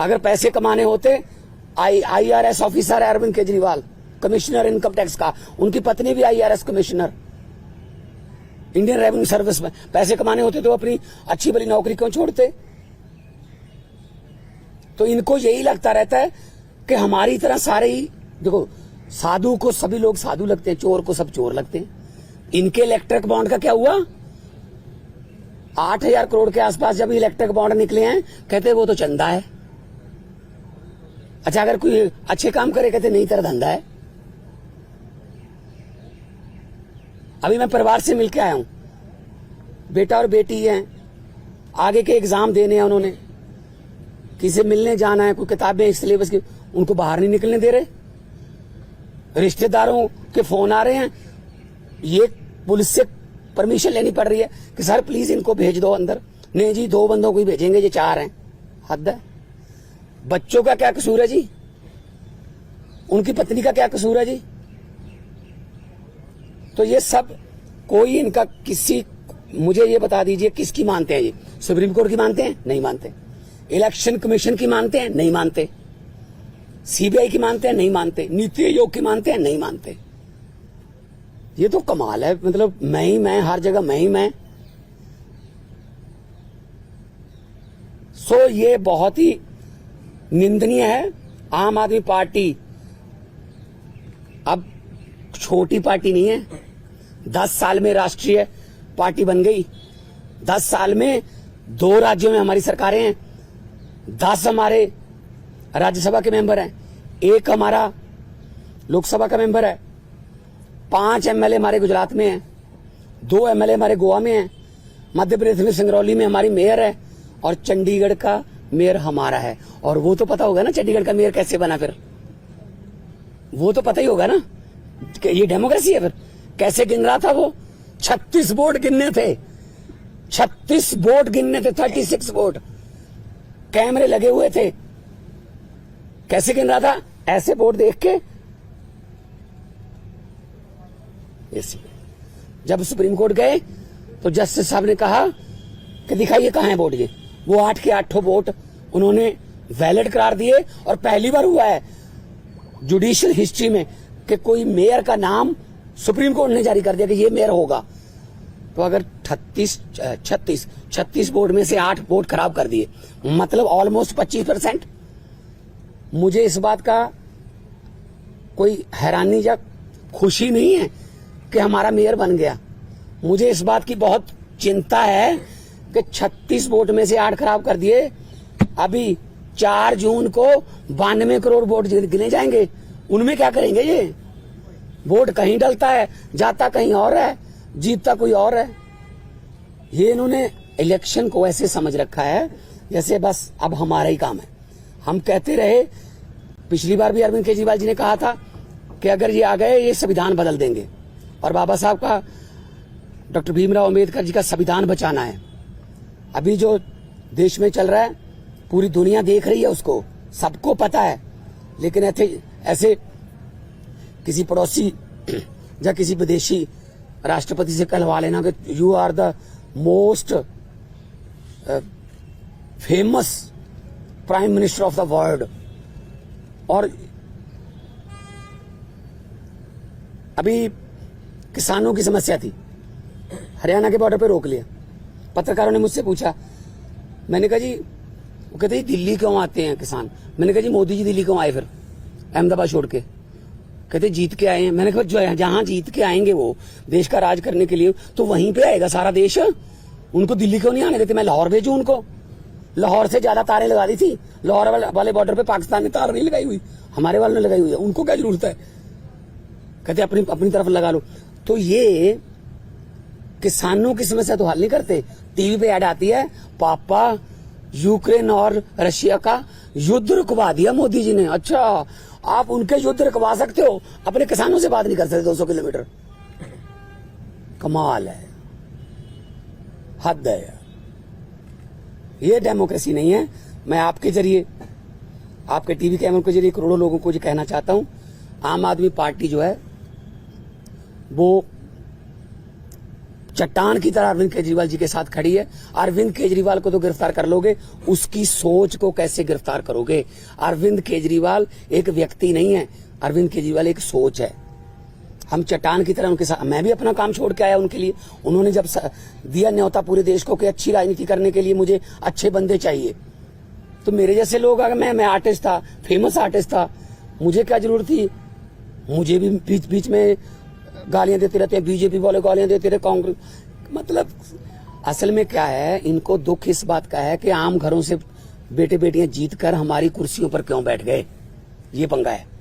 अगर पैसे कमाने होते, IRS ऑफिसर है Arvind Kejriwal, commissioner income tax का, उनकी पत्नी भी IRS commissioner, Indian revenue service में। पैसे कमाने होते तो अपनी अच्छी भली नौकरी क्यों छोड़ते? तो इनको यही लगता रहता है कि हमारी तरह सारे ही, देखो साधु को सभी लोग साधु लगते हैं, चोर को सब चोर लगते हैं। इनके इलेक्ट्रिक बॉन्ड का क्या हुआ? 8,000 करोड़ के आसपास जब इलेक्ट्रिक बॉन्ड निकले हैं, कहते वो तो चंदा है। अच्छा, अगर कोई अच्छे काम करे कहते नहीं तेरा धंधा है। अभी मैं परिवार से मिलके आया हूं, बेटा और बेटी हैं, आगे के एग्जाम देने हैं उन्होंने, किसी मिलने जाना है, कोई किताबें सिलेबस की, उनको बाहर नहीं निकलने दे रहे। रिश्तेदारों के फोन आ रहे हैं, ये पुलिस से परमिशन लेनी पड़ रही है कि सर प्लीज इनको भेज दो अंदर। नहीं जी, 2 बंदों को ही भेजेंगे, ये 4 हैं। हद है। बच्चों का क्या कसूर है जी? उनकी पत्नी का क्या कसूर है जी? तो ये सब कोई इनका किसी, मुझे ये बता दीजिए किसकी मानते हैं ये? सुप्रीम कोर्ट की मानते हैं? नहीं मानते। इलेक्शन कमीशन की मानते हैं? नहीं मानते। CBI की मानते हैं? नहीं मानते। नीति आयोग की मानते हैं? नहीं मानते। ये तो कमाल है, मतलब मैं ही मैं, हर जगह मैं ही मैं। सो ये बहुत ही निंदनीय है। आम आदमी पार्टी अब छोटी पार्टी नहीं है, 10 साल में राष्ट्रीय पार्टी बन गई। 10 साल में 2 राज्यों में हमारी सरकारें हैं, 10 हमारे राज्यसभा के मेंबर हैं, 1 हमारा लोकसभा का मेंबर है, 5 MLA हमारे गुजरात में हैं, 2 MLA हमारे गोवा में हैं, मध्य प्रदेश में सिंगरौली में हमारी मेयर है, और चंडीगढ़ का मेयर हमारा है। और वो तो पता होगा ना चंडीगढ़ का मेयर कैसे बना, फिर वो तो पता ही होगा ना कि ये डेमोक्रेसी है। फिर कैसे गिन रहा था वो? 36 वोट गिनने थे, 36 वोट गिनने थे, 36 वोट, कैमरे लगे हुए थे। कैसे गिन रहा था? ऐसे वोट देख के। जब सुप्रीम कोर्ट गए तो जस्टिस साहब ने कहा कि दिखाइए कहां है वोट। ये वो 8 के 8 वोट उन्होंने वैलिड करार दिए। और पहली बार हुआ है जुडिशियल हिस्ट्री में कि कोई मेयर का नाम सुप्रीम कोर्ट ने जारी कर दिया कि ये मेयर होगा। तो अगर 36 वोट में से 8 वोट खराब कर दिए, मतलब ऑलमोस्ट 25%। मुझे इस बात का कोई हैरानी या खुशी नहीं है कि हमारा मेयर बन गया। मुझे इस बात की बहुत चिंता है कि 36 वोट में से 8 खराब कर दिए। अभी 4 जून को 92 करोड़ वोट गिने जाएंगे, उनमें क्या करेंगे? ये वोट कहीं डलता है, जाता कहीं और है, जीतता कोई और है। ये इन्होंने इलेक्शन को ऐसे समझ रखा है जैसे बस अब हमारा ही काम है। हम कहते रहे, पिछली बार भी अरविंद केजरीवाल जी ने कहा था कि अगर ये आ गए ये संविधान बदल देंगे, और बाबा साहब का, डॉक्टर भीमराव अंबेडकर जी का संविधान बचाना है। अभी जो देश में चल रहा है पूरी दुनिया देख रही है उसको, सबको पता है। लेकिन ऐसे किसी पड़ोसी या किसी विदेशी राष्ट्रपति से कहलवा लेना कि you are the most famous prime minister of the world. और अभी किसानों की समस्या थी, हरियाणा के बॉर्डर पे रोक लिया। पत्रकारों ने मुझसे पूछा, मैंने कहा जी, वो कहते हैं दिल्ली क्यों आते हैं किसान? मैंने कहा जी मोदी जी दिल्ली क्यों आए फिर अहमदाबाद छोड़ के? कहते जीत के आए हैं। मैंने कहा जो जहां जीत के आएंगे वो देश का राज करने के लिए, तो वहीं पे आएगा सारा देश, उनको दिल्ली क्यों नहीं आने देते? मैं लाहौर भेजूं उनको? लाहौर से ज्यादा तारें लगा दी थी, लाहौर वाले बॉर्डर पे पाकिस्तान ने तार नहीं लगाई हुई, हमारे वालों ने लगाई हुई है, उनको क्या जरूरत है? कहते अपनी तरफ लगा लो। तो ये किसानों की समस्या तो हल नहीं करते। टीवी पे ऐड आती है, पापा यूक्रेन और रशिया का युद्ध रुकवा दिया मोदी जी ने। अच्छा, आप उनके युद्ध रुकवा सकते हो, अपने किसानों से बात नहीं कर सकते 200 किलोमीटर? कमाल है, हद है यार। ये डेमोक्रेसी नहीं है। मैं आपके जरिए, आपके टीवी कैमरों के जरिए करोड़ों लोगों को ये कहना चाहता हूं, आम आदमी पार्टी जो है वो चट्टान की तरह अरविंद केजरीवाल जी के साथ खड़ी है। अरविंद केजरीवाल को तो गिरफ्तार कर लोगे, उसकी सोच को कैसे गिरफ्तार करोगे? अरविंद केजरीवाल एक व्यक्ति नहीं है, अरविंद केजरीवाल एक सोच है। हम चट्टान की तरह उनके साथ, मैं भी अपना काम छोड़ के आया उनके लिए। उन्होंने जब दिया न्योता पूरे देश को कि अच्छी राजनीति करने के लिए मुझे अच्छे बंदे चाहिए, तो मेरे जैसे लोग, अगर मैं आर्टिस्ट था, फेमस आर्टिस्ट था, मुझे क्या जरूरत थी? मुझे भी बीच बीच में गालियां देते रहते हैं, बीजेपी वाले गालियां देते रहे, कांग्रेस। मतलब असल में क्या है, इनको दुख इस बात का है कि आम घरों से बेटे बेटियां जीत कर हमारी कुर्सियों पर क्यों बैठ गए, ये पंगा है।